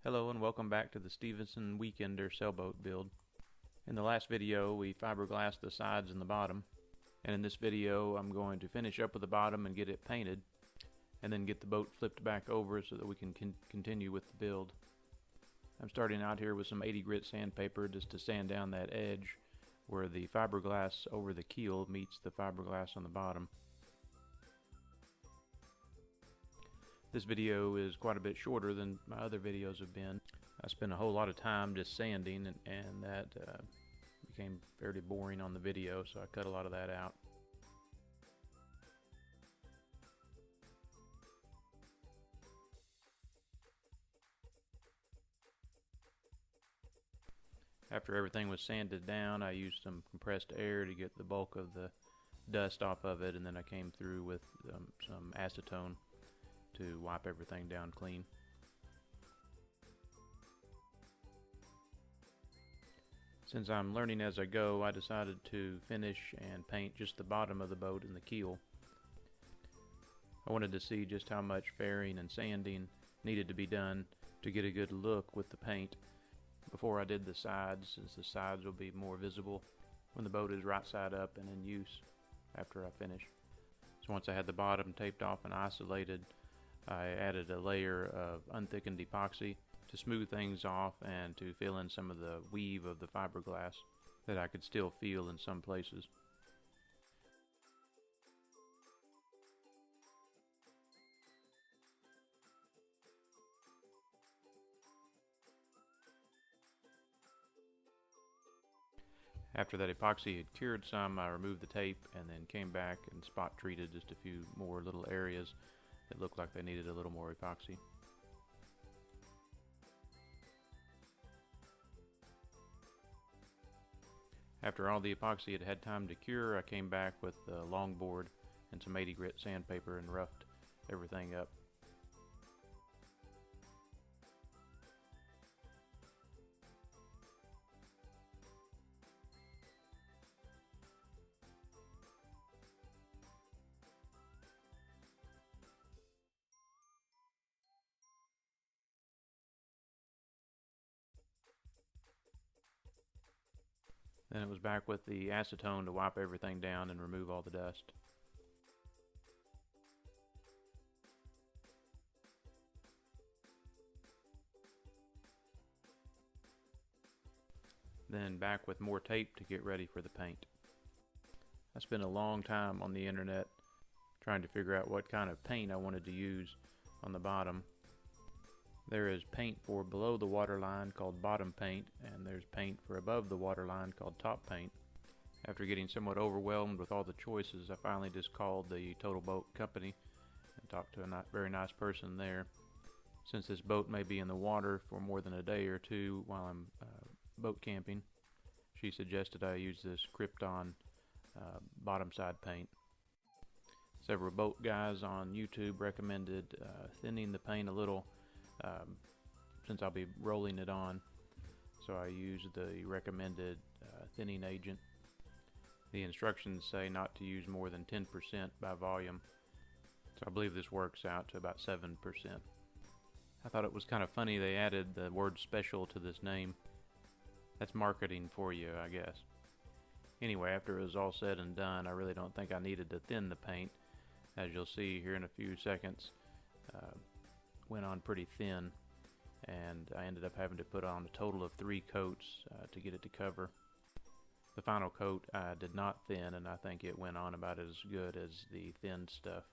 Hello and welcome back to the Stevenson Weekender Sailboat build. In the last video we fiberglassed the sides and the bottom, and in this video I'm going to finish up with the bottom and get it painted and then get the boat flipped back over so that we can continue with the build. I'm starting out here with some 80 grit sandpaper just to sand down that edge where the fiberglass over the keel meets the fiberglass on the bottom. This video is quite a bit shorter than my other videos have been. I spent a whole lot of time just sanding, and that became fairly boring on the video, so I cut a lot of that out. After everything was sanded down, I used some compressed air to get the bulk of the dust off of it, and then I came through with some acetone to wipe everything down clean. Since I'm learning as I go, I decided to finish and paint just the bottom of the boat and the keel. I wanted to see just how much fairing and sanding needed to be done to get a good look with the paint before I did the sides, since the sides will be more visible when the boat is right side up and in use after I finish. So once I had the bottom taped off and isolated, I added a layer of unthickened epoxy to smooth things off and to fill in some of the weave of the fiberglass that I could still feel in some places. After that epoxy had cured some, I removed the tape and then came back and spot treated just a few more little areas that looked like they needed a little more epoxy. After all the epoxy had had time to cure, I came back with a longboard and some 80 grit sandpaper and roughed everything up. Then it was back with the acetone to wipe everything down and remove all the dust. Then back with more tape to get ready for the paint. I spent a long time on the internet trying to figure out what kind of paint I wanted to use on the bottom. There is paint for below the waterline called bottom paint, and there's paint for above the waterline called top paint. After getting somewhat overwhelmed with all the choices, I finally just called the TotalBoat company and talked to a very nice person there. Since this boat may be in the water for more than a day or two while I'm boat camping, she suggested I use this Krypton bottom side paint. Several boat guys on YouTube recommended thinning the paint a little since I'll be rolling it on, so I used the recommended thinning agent. The instructions say not to use more than 10% by volume, so I believe this works out to about 7%. I thought it was kind of funny they added the word special to this name. That's marketing for you, I guess. Anyway, after it was all said and done, I really don't think I needed to thin the paint. As you'll see here in a few seconds, went on pretty thin, and I ended up having to put on a total of 3 coats to get it to cover. The final coat I did not thin, and I think it went on about as good as the thinned stuff.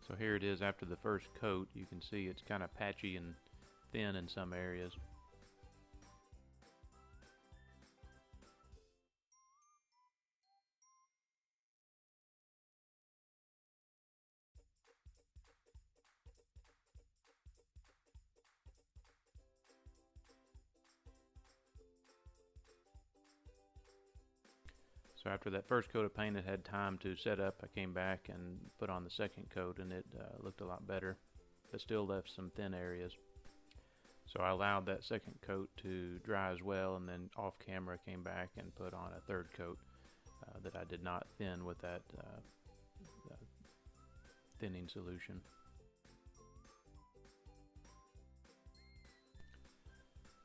So here it is after the first coat. You can see it's kind of patchy and thin in some areas. So after that first coat of paint had time to set up, I came back and put on the second coat, and it looked a lot better, but still left some thin areas. So I allowed that second coat to dry as well, and then off camera came back and put on a third coat that I did not thin with that thinning solution.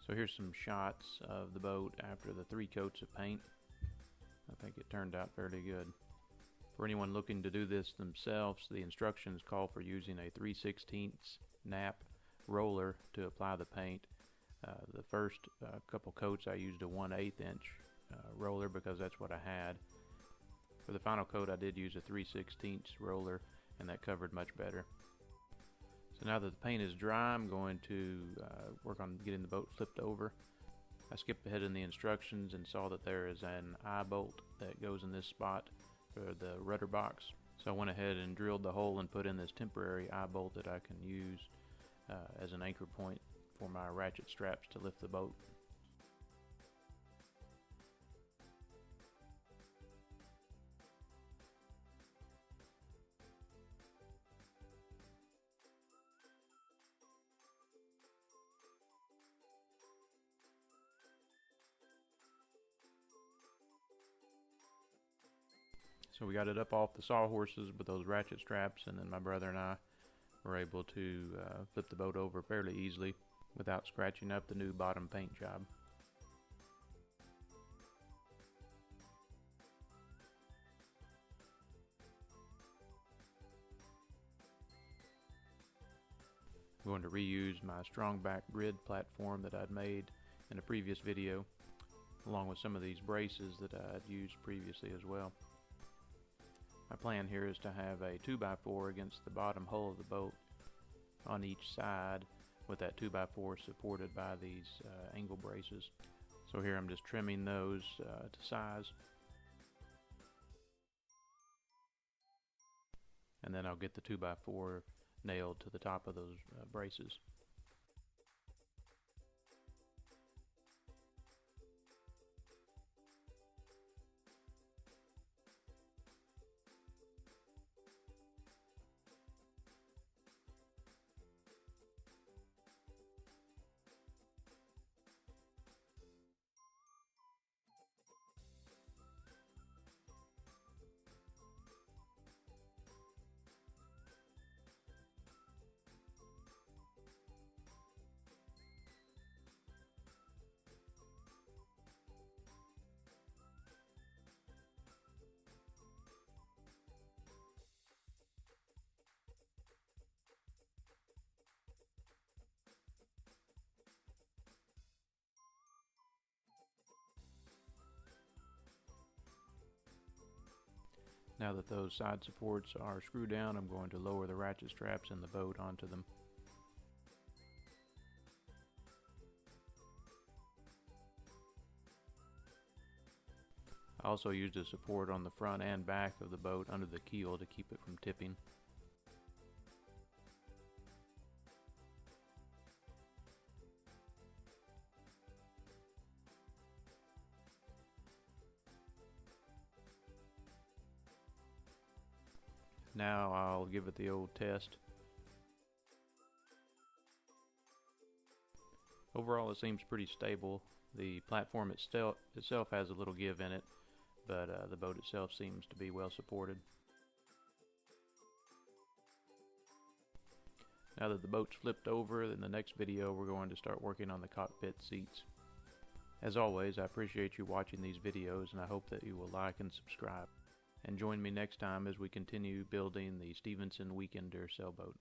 So here's some shots of the boat after the 3 coats of paint. I think it turned out fairly good. For anyone looking to do this themselves, the instructions call for using a 3/16 nap roller to apply the paint. The first couple coats I used a 1/8 inch roller because that's what I had. For the final coat I did use a 3/16 roller, and that covered much better. So now that the paint is dry, I'm going to work on getting the boat flipped over. I skipped ahead in the instructions and saw that there is an eye bolt that goes in this spot for the rudder box. So I went ahead and drilled the hole and put in this temporary eye bolt that I can use as an anchor point for my ratchet straps to lift the boat. So we got it up off the sawhorses with those ratchet straps, and then my brother and I were able to flip the boat over fairly easily without scratching up the new bottom paint job. I'm going to reuse my strong back grid platform that I'd made in a previous video, along with some of these braces that I'd used previously as well. My plan here is to have a 2x4 against the bottom hull of the boat on each side, with that 2x4 supported by these angle braces. So here I'm just trimming those to size, and then I'll get the 2x4 nailed to the top of those braces. Now that those side supports are screwed down, I'm going to lower the ratchet straps in the boat onto them. I also used a support on the front and back of the boat under the keel to keep it from tipping. Now I'll give it the old test. Overall it seems pretty stable. The platform itself has a little give in it, but the boat itself seems to be well supported. Now that the boat's flipped over, in the next video we're going to start working on the cockpit seats. As always, I appreciate you watching these videos, and I hope that you will like and subscribe. And join me next time as we continue building the Stevenson Weekender Sailboat.